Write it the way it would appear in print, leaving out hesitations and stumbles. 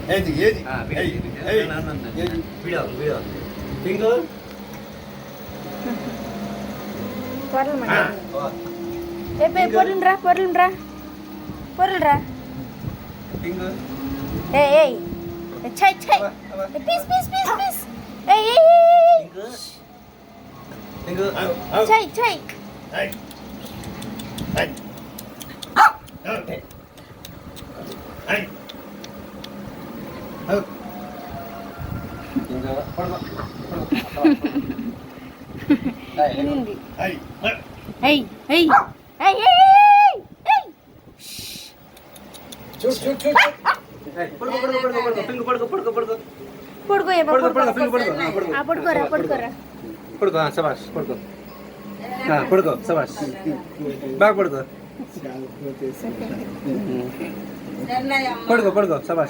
ఏది ఏది ఏయ్ ఏయ్ ఏది వీడియో వీడియో పింగు పొరలు మన ఏ పే పొరలురా పొరలురా పొరలురా పింగు ఏ ఏయ్ ఛై ఛై పీస్ పీస్ పీస్ పీస్ ఏయ్ ఏయ్ పింగు పింగు ఛై ఛై ఏయ్ ఏయ్ ఓకే ఏయ్ ఓ పింగు పడుకో ఇనింది ఏయ్ ఏయ్ ఏయ్ ఏయ్ ఏయ్ చూడు చూడు చూడు పడుకో పడుకో పడుకో పడుకో పింగు పడుకో పడుకో పడుకో పడుకో ఏ పడుకో పడుకో పింగు పడుకో పడుకో ఆ పడుకోరా పడుకోరా పడుకో శబాష్ పడుకో పడుకో శబాష్ బాగా పడుకో పడుకో పడుకో శబాష్